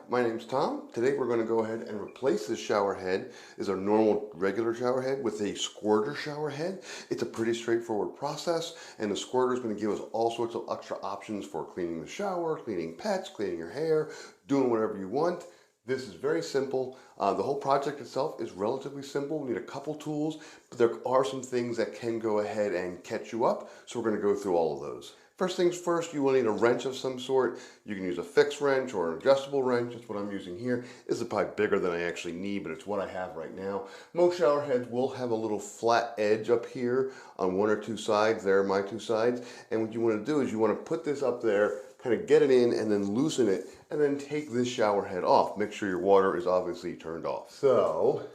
my name's Tom. Today we're going to go ahead and replace this shower head. Is our normal regular shower head with a squirter shower head. It's a pretty straightforward process, and the squirter is going to give us all sorts of extra options for cleaning the shower, cleaning pets, cleaning your hair, doing whatever you want. This is very simple. The whole project itself is relatively simple. We need a couple tools, but there are some things that can go ahead and catch you up, so we're going to go through all of those. First things first, you will need a wrench of some sort. You can use a fixed wrench or an adjustable wrench. That's what I'm using here. This is probably bigger than I actually need, but it's what I have right now. Most shower heads will have a little flat edge up here on one or two sides. There are my two sides. And what you want to do is you want to put this up there, kind of get it in and then loosen it, and then take this shower head off. Make sure your water is obviously turned off. So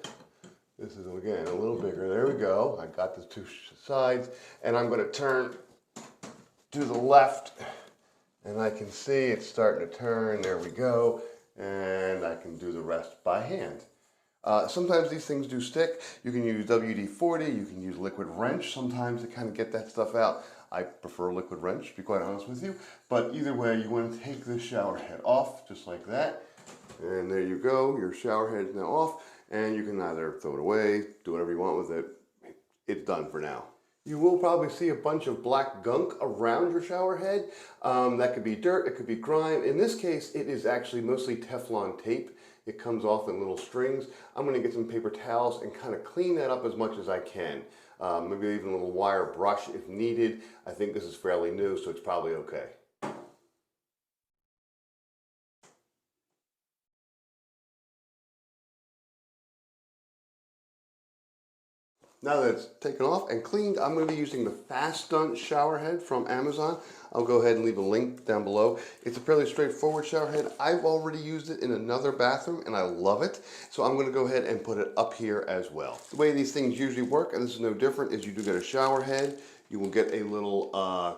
this is, again, a little bigger. There we go. I got the two sides, and I'm going to turn to the left, and I can see it's starting to turn. There we go, and I can do the rest by hand. Sometimes these things do stick. You can use WD-40, you can use liquid wrench sometimes to kind of get that stuff out. I prefer liquid wrench, to be quite honest with you, but either way, you want to take this shower head off just like that, and there you go. Your shower head is now off, and you can either throw it away, do whatever you want with it. It's done for now. You will probably see a bunch of black gunk around your shower head. That could be dirt, it could be grime. In this case, it is actually mostly Teflon tape. It comes off in little strings. I'm going to get some paper towels and kind of clean that up as much as I can. Maybe even a little wire brush if needed. I think this is fairly new, so it's probably okay. Now that it's taken off and cleaned, I'm going to be using the Fast Done shower head from Amazon. I'll go ahead and leave a link down below. It's a fairly straightforward shower head. I've already used it in another bathroom and I love it. So I'm going to go ahead and put it up here as well. The way these things usually work, and this is no different, is you do get a shower head. You will get a little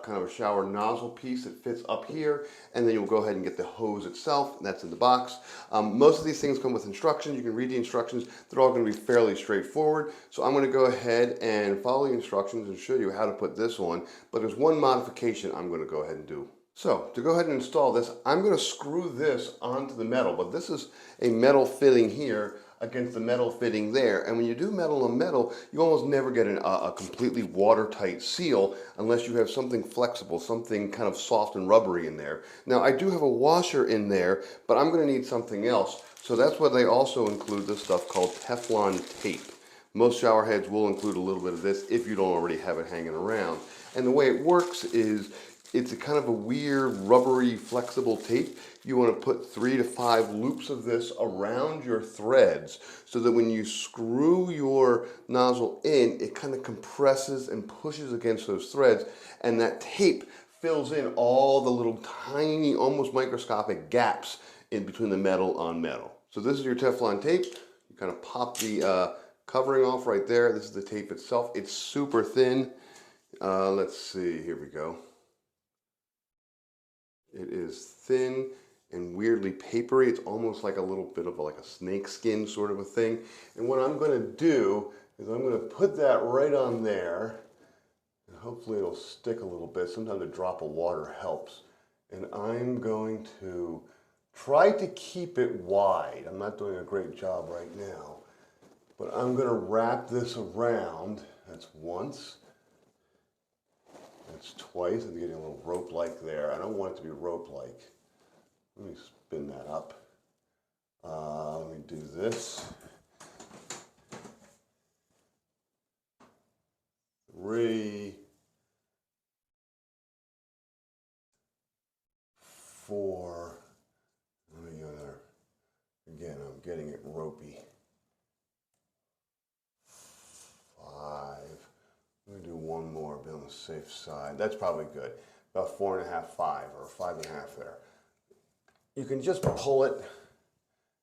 kind of a shower nozzle piece that fits up here, and then you'll go ahead and get the hose itself, and that's in the box. Most of these things come with instructions. You can read the instructions. They're all going to be fairly straightforward. So I'm going to go ahead and follow the instructions and show you how to put this on, but there's one modification I'm going to go ahead and do. So to go ahead and install this, I'm going to screw this onto the metal, but this is a metal fitting here against the metal fitting there. And when you do metal on metal, you almost never get a completely watertight seal unless you have something flexible, something kind of soft and rubbery in there. Now I do have a washer in there, but I'm going to need something else. So that's why they also include this stuff called Teflon tape. Most shower heads will include a little bit of this if you don't already have it hanging around. And the way it works is it's a kind of a weird rubbery flexible tape. You want to put 3 to 5 loops of this around your threads so that when you screw your nozzle in, it kind of compresses and pushes against those threads, and that tape fills in all the little tiny, almost microscopic gaps in between the metal on metal. So this is your Teflon tape. You kind of pop the covering off right there. This is the tape itself. It's super thin. Let's see, here we go. It is thin and weirdly papery. It's almost like a little bit of like a snake skin sort of a thing. And what I'm going to do is I'm going to put that right on there, and hopefully it'll stick a little bit. Sometimes a drop of water helps. And I'm going to try to keep it wide. I'm not doing a great job right now, but I'm going to wrap this around. That's once. That's twice. I'm getting a little rope-like there. I don't want it to be rope-like. Let me spin that up. Let me do this. 3, 4. Let me go there. Again, I'm getting it ropey. 5. Let me do one more, be on the safe side. That's probably good. About 4.5, 5, or 5.5 there. You can just pull it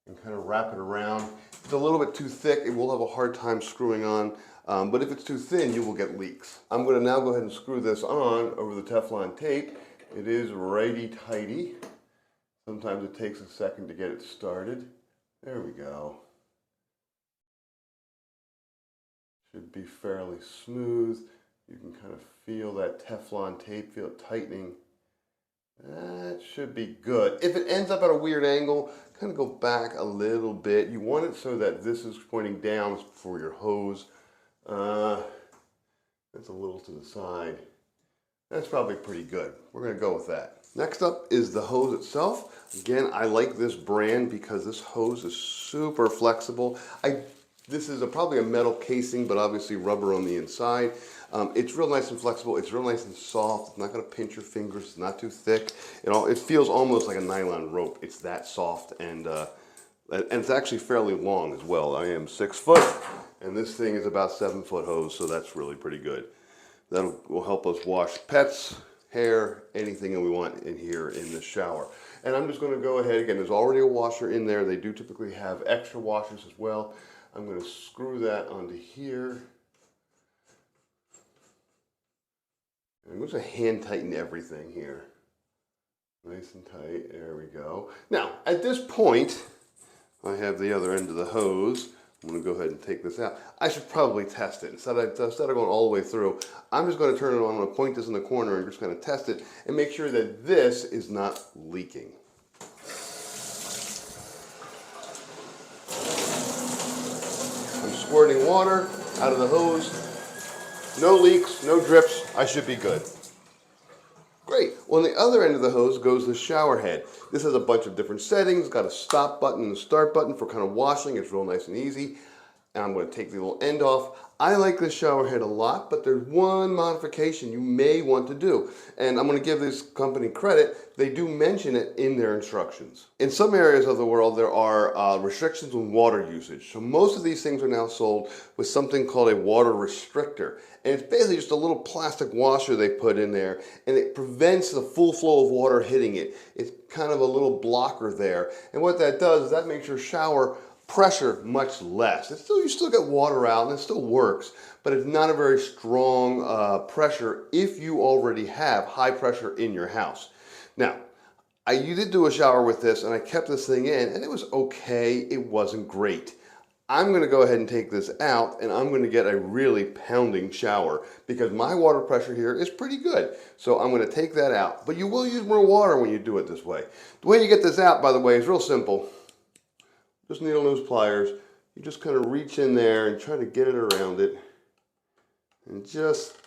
and kind of wrap it around. If it's a little bit too thick, it will have a hard time screwing on. But if it's too thin, you will get leaks. I'm going to now go ahead and screw this on over the Teflon tape. It is righty-tighty. Sometimes it takes a second to get it started. There we go. Should be fairly smooth. You can kind of feel that Teflon tape, feel it tightening. That should be good. If it ends up at a weird angle, kind of go back a little bit. You want it so that this is pointing down for your hose. That's a little to the side. That's probably pretty good. We're going to go with that. Next up is the hose itself. Again, I like this brand because this hose is super flexible. This is probably a metal casing, but obviously rubber on the inside. It's real nice and flexible. It's real nice and soft. It's not going to pinch your fingers. It's not too thick. It feels almost like a nylon rope. It's that soft, and it's actually fairly long as well. I am 6 foot, and this thing is about 7 foot hose, so that's really pretty good. That will help us wash pets, hair, anything that we want in here in the shower. And I'm just going to go ahead, again, there's already a washer in there. They do typically have extra washers as well. I'm going to screw that onto here. And I'm going to hand tighten everything here. Nice and tight, there we go. Now, at this point, I have the other end of the hose. I'm going to go ahead and take this out. I should probably test it. Instead of going all the way through, I'm just going to turn it on. I'm going to point this in the corner and just going to test it and make sure that this is not leaking. I'm squirting water out of the hose. No leaks, no drips. I should be good. Great. Well, on the other end of the hose goes the shower head. This has a bunch of different settings. It's got a stop button and a start button for kind of washing. It's real nice and easy. And I'm going to take the little end off. I like this shower head a lot, but there's one modification you may want to do. And I'm going to give this company credit. They do mention it in their instructions. In some areas of the world, there are restrictions on water usage. So most of these things are now sold with something called a water restrictor. And it's basically just a little plastic washer they put in there, and it prevents the full flow of water hitting it. It's kind of a little blocker there. And what that does is that makes your shower pressure much less. You still get water out and it still works, but it's not a very strong pressure if you already have high pressure in your house. Now, you did do a shower with this and I kept this thing in and it was okay. It wasn't great. I'm going to go ahead and take this out and I'm going to get a really pounding shower because my water pressure here is pretty good. So I'm going to take that out. But you will use more water when you do it this way. The way you get this out, by the way, is real simple. Just needle nose pliers. You just kind of reach in there and try to get it around it. And just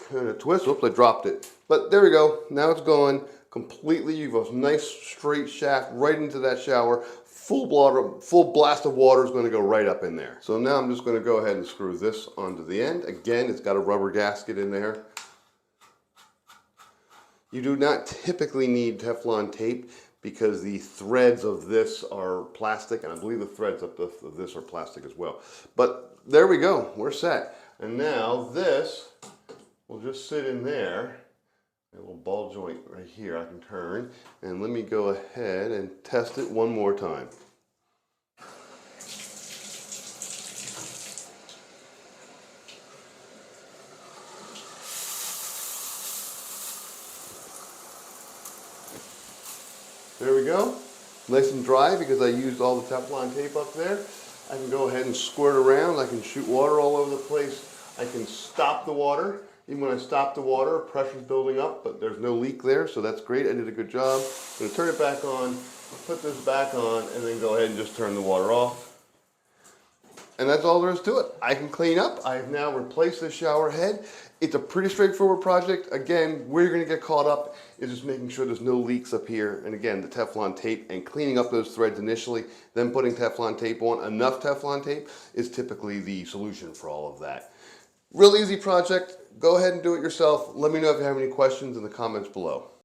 kind of twist. Oops, I dropped it. But there we go. Now it's gone completely. You have a nice straight shaft right into that shower. Full blast of water is going to go right up in there. So now I'm just going to go ahead and screw this onto the end. Again, it's got a rubber gasket in there. You do not typically need Teflon tape because the threads of this are plastic, and I believe the threads of this are plastic as well. But there we go, we're set. And now this will just sit in there. A little ball joint right here I can turn. And let me go ahead and test it one more time. There we go. Nice and dry because I used all the Teflon tape up there. I can go ahead and squirt around. I can shoot water all over the place. I can stop the water. Even when I stop the water, pressure's building up, but there's no leak there, so that's great. I did a good job. I'm going to turn it back on, put this back on, and then go ahead and just turn the water off. And that's all there is to it. I can clean up. I have now replaced the shower head. It's a pretty straightforward project. Again, where you're going to get caught up is just making sure there's no leaks up here. And again, the Teflon tape and cleaning up those threads initially, then putting Teflon tape on. Enough Teflon tape is typically the solution for all of that. Real easy project. Go ahead and do it yourself. Let me know if you have any questions in the comments below.